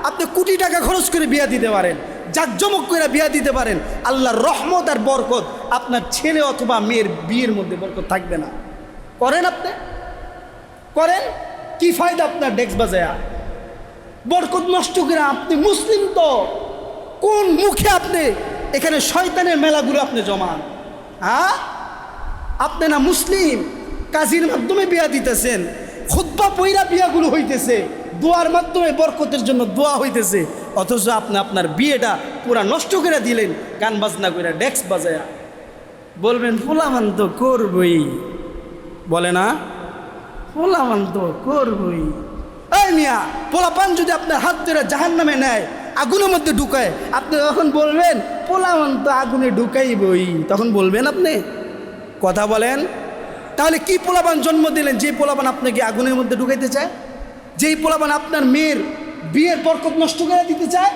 আপনি কোটি টাকা খরচ করে বিয়ে দিতে পারেন, জাকজমক করে বিয়ে দিতে পারেন, আল্লাহর রহমত আর বরকত আপনার ছেলে অথবা মেয়ের বিয়ের মধ্যে বরকত থাকবে না। করেন আপনি, করেন, কি ফায়দা আপনার ডেস্ক বাজায়া? বরকত নষ্ট করে আপনি মুসলিম তো কোন মুখে আপনি এখানে শয়তানের মেলাগুলো আপনি জমান? হ্যাঁ, আপনি না মুসলিম, কাজীর মাধ্যমে বিয়া দিতেছেন, খুতবা পইরা বিয়াগুলো হইতেছে, দোয়ার মাধ্যমে বরকতের জন্য দোয়া হইতেছে, অথচ আপনি আপনার বিয়েটা পুরা নষ্ট করে দিলেন গান বাজনা করে ডেক্স বাজায়া। বলবেন পোলামান তো করবই, বলে না পোলামান তো করবই। এই মিয়া, পোলাপান যদি আপনার হাত ধরে জাহান্নামে নেয়, আগুনের মধ্যে ঢুকায়, আপনি তখন বলবেন পোলামান তো আগুনে ঢুকাইবই, তখন বলবেন আপনি? কথা বলেন। তাহলে কি পোলাপান জন্ম দিলেন যে পোলাপান আপনাকে আগুনের মধ্যে ঢুকাইতে চায়, যেই পোলাপান আপনার মেয়ের বিয়ের বরকত নষ্ট করে দিতে চায়?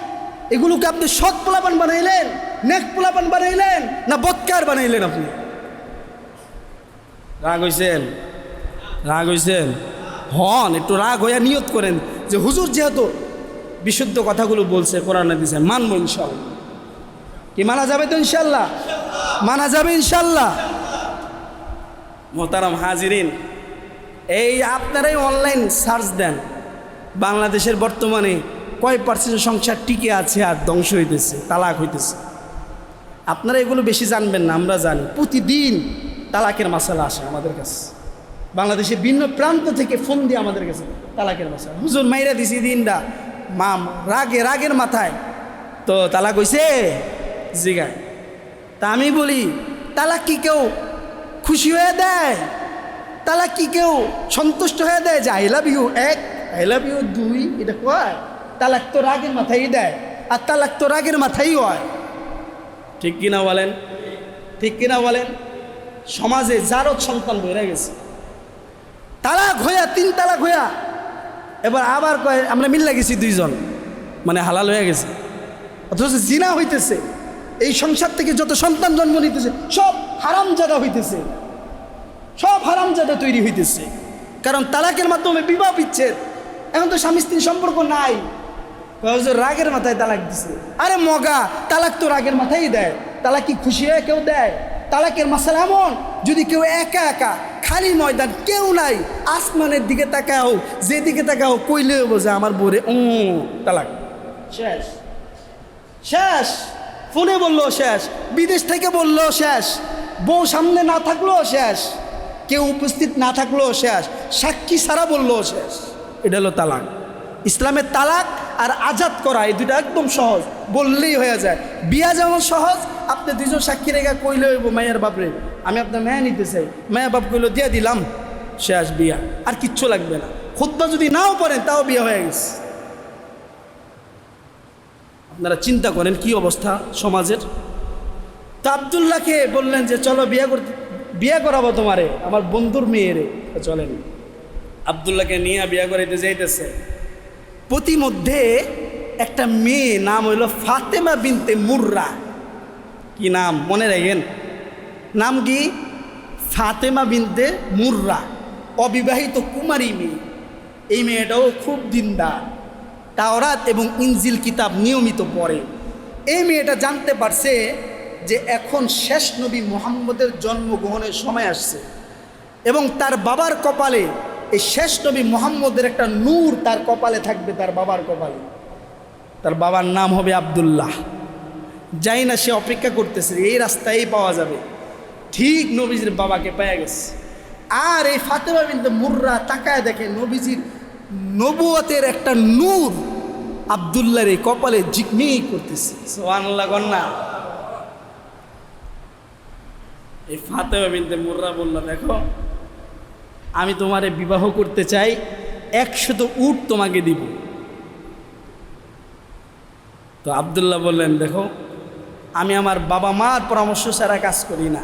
এগুলোকে আপনি সৎ পোলাপান বানাইলেন, নেক পোলাপান বানাইলেন, না বৎকার বানাইলেন? আপনি রাগ হইছেন? রাগ হইছেন? হন, একটু রাগ হইয়া নিয়ত করেন যে হুজুর যেহেতু বিশুদ্ধ কথাগুলো বলছে, কোরআনে দিয়েছে, মানবো ইনশাল্লাহ। কি মানা যাবে তো ইনশাল্লাহ? মানা যাবে ইনশাল্লাহ। মোহতারাম হাজিরিন, এই আপনারাই অনলাইন সার্চ দেন, বাংলাদেশের বর্তমানে কয় % সংসার টিকে আছে আর ধ্বংস হইতেছে, তালাক হইতেছে। আপনারা এগুলো বেশি জানবেন না, আমরা জানি। প্রতিদিন তালাকের মাসালা আসে আমাদের কাছে, বাংলাদেশের ভিন্ন প্রান্ত থেকে ফোন দিয়ে আমাদের কাছে তালাকের মাসালা। হুজুর মাইরা দিছি দিনটা, মাম রাগের মাথায় তো তালাক হইছে জিগায়। তা আমি বলি, তালাক কি কেউ খুশি হয়ে দেয়? তালাক কি কেউ সন্তুষ্ট হয়ে দেয় যে I love you 1, I love you 2 এটা কয়? তালাক তো রাগের মাথায় দেয়, আর তালাক তো রাগের মাথায় হয়। ঠিক কিনা বলেন? ঠিক কিনা বলেন? সমাজে জারদ সন্তান বেড়ে গেছে, তালাক হইয়া 3 তালাক হইয়া এবার আবার কয় আমরা মিল্লা গেছি 2 জন, মানে হালাল হয়ে গেছে। অথচ জিনা হইতেছে, এই সংসার থেকে যত সন্তান জন্ম নিতেছে সব হারামজাদা হইতেছে, সব হারামজাদা তৈরি হইতেছে। কারণ তালাকের মাধ্যমে বিবাহ বিচ্ছেদ। এখন তো স্বামী স্ত্রীর সম্পর্ক নাই, রাগের মাথায় তালাক দিছে। আরে মগা, তালাক তো রাগের মাথায় দেয়। তালাক কি খুশি হয়ে কেউ দেয়? তালাকের মাসালা এমন, যদি কেউ একা একা খালি ময়দান, কেউ নাই, আসমানের দিকে তাকাও, যেদিকে তাকাও, কইলেও বোঝে আমার বোরে তালাক শেষ। শেষ, ফোনে বললেও শেষ, বিদেশ থেকে বললেও শেষ, বউ সামনে না থাকলেও শেষ, কেউ উপস্থিত না থাকলেও শেষ, সাক্ষী ছাড়া বললেও শেষ। এটা হলো তালাক। ইসলামের তালাক আর আজাদ করা এই দুটো একদম সহজ, বললেই হয়ে যায়। বিয়া যেমন সহজ, আপনি 2 জন সাক্ষী রেখা কইলে হইব মায়ের বাপরে আমি আপনার মেয়ে নিতে চাই, মায়ের বাপ কইলো দিয়ে দিলাম, শেষ বিয়া, আর কিচ্ছু লাগবে না। খুতবা যদি নাও পড়েন তাও বিয়া হয়ে গেছে। আপনারা চিন্তা করেন কি অবস্থা সমাজের। তো আবদুল্লাহকে বললেন যে চলো বিয়া করাবো তোমারে, আমার বন্ধুর মেয়েরে। চলেন, আবদুল্লাহকে নিয়ে বিয়া করাইতে যাইতেছে। প্রতিমধ্যে একটা মেয়ে, নাম হইল ফাতেমা বিনতে মুর্রা। কি নাম মনে রাখেন? নাম কি? ফাতেমা বিনতে মুর্রা, অবিবাহিত কুমারী মেয়ে। এই মেয়েটাও খুব দিনদার, তাওরাত এবং ইনজিল কিতাব নিয়মিত পড়ে। এই মেয়েটা জানতে পারছে যে এখন শেষ নবী মুহাম্মদের জন্মগ্রহণের সময় আসছে, এবং তার বাবার কপালে এই শেষ নবী মুহাম্মদের একটা নূর তার কপালে থাকবে, তার বাবার কপালে। তার বাবার নাম হবে আব্দুল্লাহ। যাই না, সে অপেক্ষা করতেছে এই রাস্তায় পাওয়া যাবে। ঠিক নবীজির বাবাকে পেয়ে গেছে। আর এই ফাতেমা বিনতে মুর্রা তাকায় দেখে নবীজির নবুয়তের একটা নূর আব্দুল্লাহর এই কপালে ঝিকমিক করতেছে। সুবহানাল্লাহ কন্যা। এই ফাতেমা বিনতে মুর্রা বলল, দেখো আমি তোমারে বিবাহ করতে চাই, 100 উট তোমাকে দিব। তো আব্দুল্লাহ বললেন, দেখো আমি আমার বাবা মার পরামর্শ ছাড়া কাজ করি না।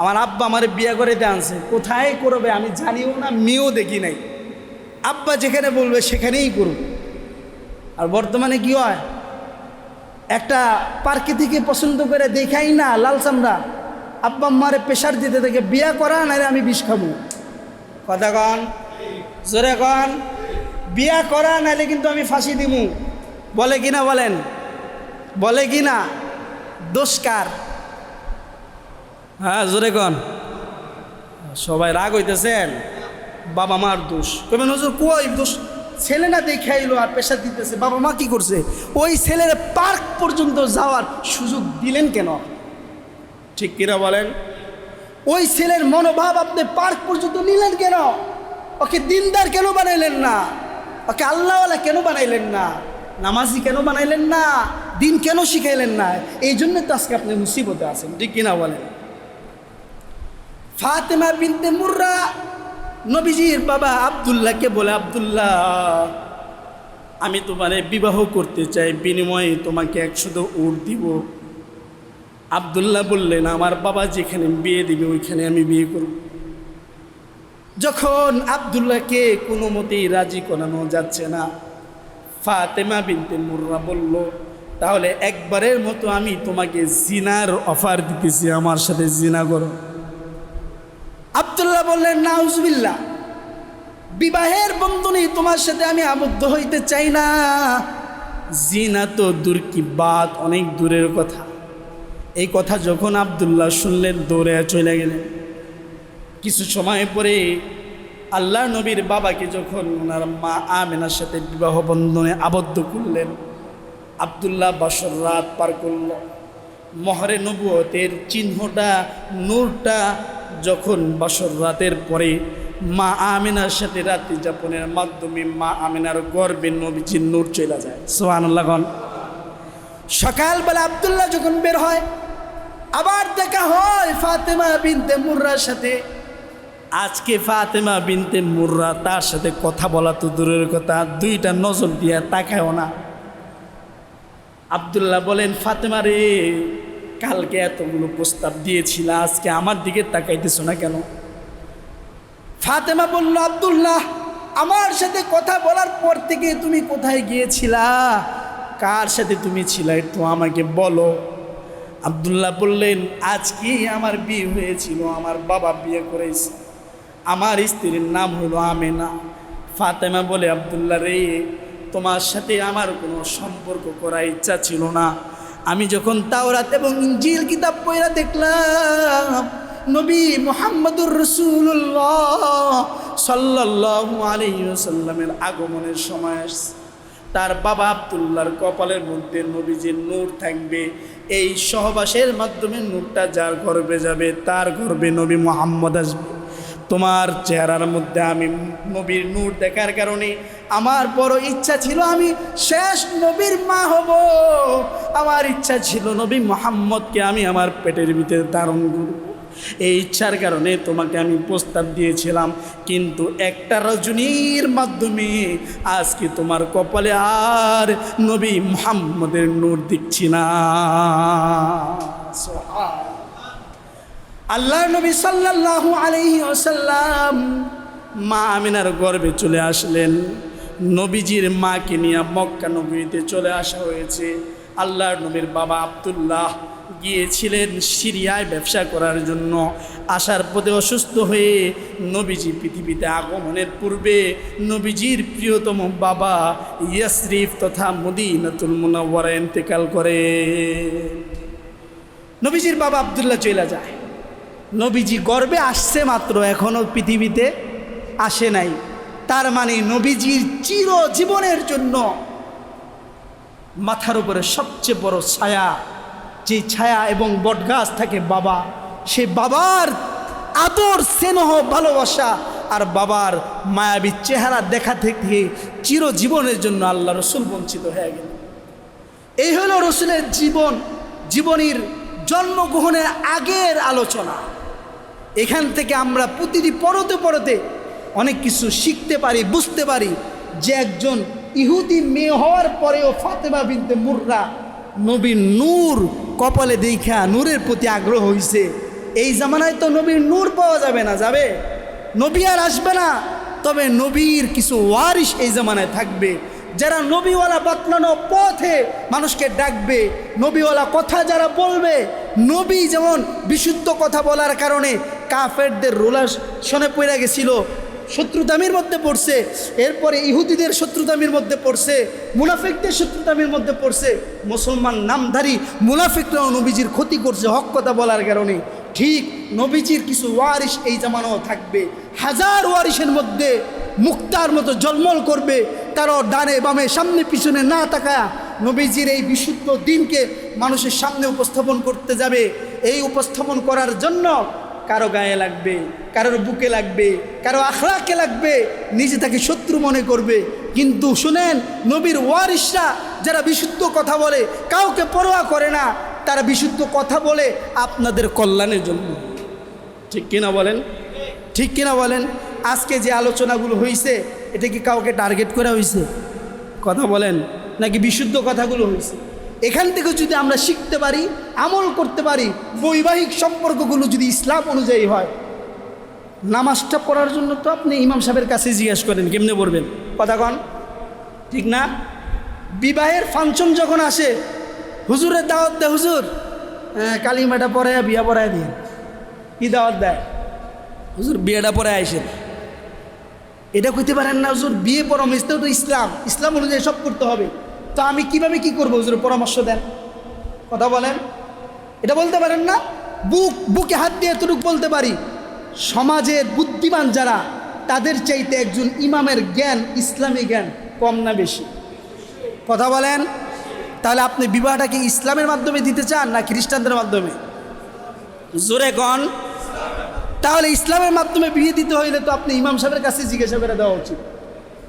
আমার আব্বা আমার বিয়ে করে আনছে, কোথায় করবে আমি জানিও না, মেয়েও দেখি নাই। আব্বা যেখানে বলবে সেখানেই করব। আর বর্তমানে কি হয়, একটা পার্কে থেকে পছন্দ করে দেখাই না লাল চামড়া, আব্বা আম্মারে প্রেশার দিতে থেকে বিয়ে করা, নাহলে আমি বিষ খাবো। কথা কন, জোরে কন। বিয়া করা, নাহলে কিন্তু আমি ফাঁসি দিব। বলে কিনা বলেন? বলে কিনা? দোষকার? হ্যাঁ জোরে কন। সবাই রাগ হইতেছেন, বাবা মার দোষ। কবেন হুজুর কই দোষ? ছেলে না দেখাইলো আর প্রেশার দিতেছে, বাবা মা কি করছে? ওই ছেলের পার্ক পর্যন্ত যাওয়ার সুযোগ দিলেন কেন? ঠিক কিনা বলেন? ওই ছেলের মনোভাব আপনি পার্ক পর্যন্ত নিলেন কেন? ওকে দিনদার কেন বানাইলেন না? ওকে আল্লাহওয়ালা কেন বানাইলেন না? নামাজি কেন বানাইলেন না? দিন কেন শিখাইলেন না? এই জন্য তো আজকে আপনি মুসিবতে আছেন, ঠিক কিনা বলেন? ফাতেমা বিনতে মুর্রা নবীজির বাবা আব্দুল্লাহকে বলে, আব্দুল্লাহ, আমি তোমারে বিবাহ করতে চাই, বিনিময়ে তোমাকে 100 উট দিব। আব্দুল্লাহ বললেন, আমার বাবা যেখানে বিয়ে দিবে ওইখানে আমি বিয়ে করব। যখন আব্দুল্লাহকে কোনো মতেই রাজি করানো যাচ্ছে না, ফাতেমা বিনতে মুর্রা বলল, তাহলে একবারের মতো আমি তোমাকে জিনার অফার দিতেছি, আমার সাথে জিনা করো। আব্দুল্লাহ বললেন, নাউজুবিল্লাহ, বিবাহের বন্ধনে তোমার সাথে আমি আবদ্ধ হইতে চাই না। জিনা তো দূর কি বাত, অনেক দূরের কথা। এই কথা যখন আব্দুল্লাহ শুনলেন, দৌড়ে চলে গেলেন। কিছু সময় পরে আল্লাহ নবীর বাবাকে যখন ওনার মা আমেনার সাথে বিবাহ বন্ধনে আবদ্ধ করলেন, আব্দুল্লাহ বাসর রাত পার করল। মহরে নবুয়তের চিহ্নটা, নূরটা যখন বাসর রাতের পরে মা আমিনার সাথে রাত্রি যাপনের মাধ্যমে মা আমিনার গর্বে নবীজির নূর চলে যায়। সুবহানাল্লাহ। সকালবেলা আব্দুল্লাহ যখন বের হয়, আবার দেখা হয় ফাতেমা বিনতে মুর্রার সাথে। আজকে ফাতেমা বিনতে মুর্রা তার সাথে কথা বলা তো দূরের কথা, দুইটা নজর দিয়ে তাকায়ও না। আব্দুল্লাহ বলেন, ফাতেমা রে, কালকে এতগুলো প্রস্তাব দিয়েছিল, আজকে আমার দিকে তাকাইতেছো না কেন? ফাতেমা বলল, আব্দুল্লাহ, আমার সাথে কথা বলার পর থেকে তুমি কোথায় গিয়েছিলা? কার সাথে তুমি ছিলা একটু আমাকে বলো। আব্দুল্লাহ বললেন, আজকেই আমার বিয়ে হয়েছিল, আমার বাবা বিয়ে করেছে, আমার স্ত্রীর নাম হলো আমেনা। ফাতেমা বলে, আব্দুল্লাহ রে, তোমার সাথে আমার কোনো সম্পর্ক করার ইচ্ছা ছিল না। আমি যখন তাওরাত এবং ইনজিল কিতাব পড়া দেখলাম, নবী মুহাম্মদুর রাসূলুল্লাহ সাল্লাল্লাহু আলাইহি ওয়াসাল্লামের আগমনের সময় আসছে, তার বাবা আব্দুল্লাহর কপালের মধ্যে নবীজির নূর থাকবে। এই সহবাসের মাধ্যমে নূরটা যার গর্ভে যাবে, তার গর্ভে নবী মুহাম্মদ আসবে। তোমার চেহারার মধ্যে আমি নবীর নূর দেখার কারণে আমার বড় ইচ্ছা ছিল আমি শেষ নবীর মা হব। আমার ইচ্ছা ছিল নবী মুহাম্মদকে আমি আমার পেটের ভিতরে ধারণ করব। এই ইচ্ছার কারণে তোমাকে আমি প্রস্তাব দিয়েছিলাম, কিন্তু একটা রজনীর মাধ্যমে আজকে তোমার কপালে আর নবী মুহাম্মদের নূর দেখছি না। আল্লাহ নবী সাল্লাল্লাহু আলাইহি ওয়াসাল্লাম মা আমিনার গর্ভে চলে আসলেন। নবীজির মাকে নিয়ে মক্কা নগরীতে চলে আসা হয়েছে। আল্লাহর নবীর বাবা আব্দুল্লাহ গিয়েছিলেন সিরিয়ায় ব্যবসা করার জন্য। আসার পথে অসুস্থ হয়ে নবীজি পৃথিবীতে আগমনের পূর্বে নবীজির প্রিয়তম বাবা ইয়াসরিফ তথা মদিনাতুল মুনাওয়ারা ইন্তেকাল করে। নবীজির বাবা আব্দুল্লাহ চলে যায়। নবীজি গর্বে আসছে মাত্র, এখনও পৃথিবীতে আসে নাই। তার মানে নবীজির চিরজীবনের জন্য মাথার উপরে সবচেয়ে বড় ছায়া, যে ছায়া এবং বটগাছ থাকে বাবা, সে বাবার আদর স্নেহ ভালোবাসা আর বাবার মায়াবী চেহারা দেখা থেকে চিরজীবনের জন্য আল্লাহ রসুল বঞ্চিত হয়ে গেল। এই হলো রসুলের জীবনীর জন্মগ্রহণের আগের আলোচনা। এখান থেকে আমরা প্রতিটি পরতে পরতে অনেক কিছু শিখতে পারি, বুঝতে পারি যে একজন ইহুদি মেয়ে হওয়ার পরেও ফাতেমা বিনতে মুর্রা নবীর নূর কপালে দেখা নূরের প্রতি আগ্রহ হয়েছে। এই জামানায় তো নবীর নূর পাওয়া যাবে না, যাবে নবী আর আসবে না, তবে নবীর কিছু ওয়ারিশ এই জামানায় থাকবে, যারা নবীওয়ালা বাতলানো পথে মানুষকে ডাকবে, নবীওয়ালা কথা যারা বলবে। নবী যেমন বিশুদ্ধ কথা বলার কারণে কাফেরদের রোলার শোনে পড়ে গেছিল, শত্রুতামির মধ্যে পড়ছে, এরপরে ইহুদিদের শত্রুতামির মধ্যে পড়ছে, মুনাফিকদের শত্রুতামির মধ্যে পড়ছে। মুসলমান নামধারী মুনাফিকরাও নবীজির ক্ষতি করছে হক কথা বলার কারণে। ঠিক নবীজির কিছু ওয়ারিশ এই জামানাও থাকবে, হাজার ওয়ারিশের মধ্যে মুক্তার মতো জলমল করবে। তারাও ডানে বামে সামনে পিছনে না তাকায়া নবীজির এই বিশুদ্ধ দিনকে মানুষের সামনে উপস্থাপন করতে যাবে। এই উপস্থাপন করার জন্য কারো গায়ে লাগবে, কারোর বুকে লাগবে, কারো আখলাকে লাগবে, নিজে তাকে শত্রু মনে করবে। কিন্তু শুনেন, নবীর ওয়ারিসরা যারা বিশুদ্ধ কথা বলে, কাউকে পরোয়া করে না, তারা বিশুদ্ধ কথা বলে আপনাদের কল্যাণের জন্য। ঠিক কিনা বলেন? ঠিক কিনা বলেন? আজকে যে আলোচনাগুলো হয়েছে, এটা কি কাউকে টার্গেট করা হয়েছে? কথা বলেন, নাকি বিশুদ্ধ কথাগুলো হয়েছে? এখান থেকে যদি আমরা শিখতে পারি, আমল করতে পারি, বৈবাহিক সম্পর্কগুলো যদি ইসলাম অনুযায়ী হয়, নামাজটা পড়ার জন্য তো আপনি ইমাম সাহেবের কাছে জিজ্ঞেস করেন কেমনে পড়বেন, কথা কন, ঠিক না? বিবাহের ফাংশন যখন আসে, হুজুরের দাওয়াত দেয়, হুজুর কালিমাটা পড়ায় বিয়া পড়ায় দিন। কি দাওয়াত দেয়? হুজুর বিয়েটা পরে আইসেন। এটা কইতে পারেন না হুজুর বিয়ে পরামর্শ তো ইসলাম, ইসলাম অনুযায়ী সব করতে হবে। তো আমি কিভাবে কি করবো হুজুর, পরামর্শ দেন, কথা বলেন। এটা বলতে পারেন না? বুকে হাত দিয়ে এতটুকু বলতে পারি, সমাজের বুদ্ধিমান যারা, তাদের চাইতে একজন ইমামের জ্ঞান, ইসলামী জ্ঞান কম না বেশি? কথা বলেন। তাহলে আপনি বিবাহটা কি ইসলামের মাধ্যমে দিতে চান না খ্রিস্টানদের মাধ্যমে? জোরে কন। তাহলে ইসলামের মাধ্যমে বিয়ে দিতে হইলে তো আপনি ইমাম সাহেবের কাছে জিজ্ঞাসা করে দেওয়া উচিত।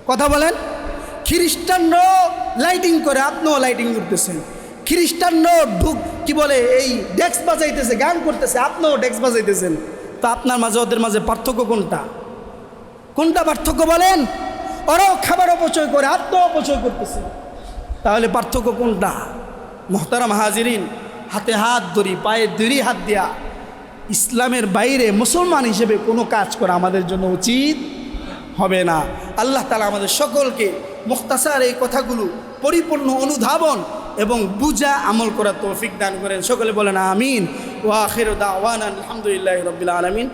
কথা বলেন। খ্রিস্টানরাও লাইটিং করে, আপনিও লাইটিং করতেছেন। খ্রিস্টানরাও কি বলে এই ডেস্ক বাজাইতেছে, গান করতেছে, আপনিও ডেস্ক বাজাইতেছেন। তো আপনার মাঝে ওদের মাঝে পার্থক্য কোনটা? কোনটা পার্থক্য বলেন? ওরাও খাবার অপচয় করে, আপনিও অপচয় করতেছে, তাহলে পার্থক্য কোনটা? মোহতারাম হাজিরিন, হাতে হাত ধরি, পায়ে ধরি হাত দিয়া, ইসলামের বাইরে মুসলমান হিসেবে কোনো কাজ করা আমাদের জন্য উচিত হবে না। আল্লাহ তাআলা আমাদের সকলকে মুখতাসার এই কথাগুলো পরিপূর্ণ অনুধাবন এবং বুঝা আমল করার তৌফিক দান করেন। সকলে বলেন আমিন। ওয়া আখিরু দাওয়ানা আলহামদুলিল্লাহি রাব্বিল আলামিন।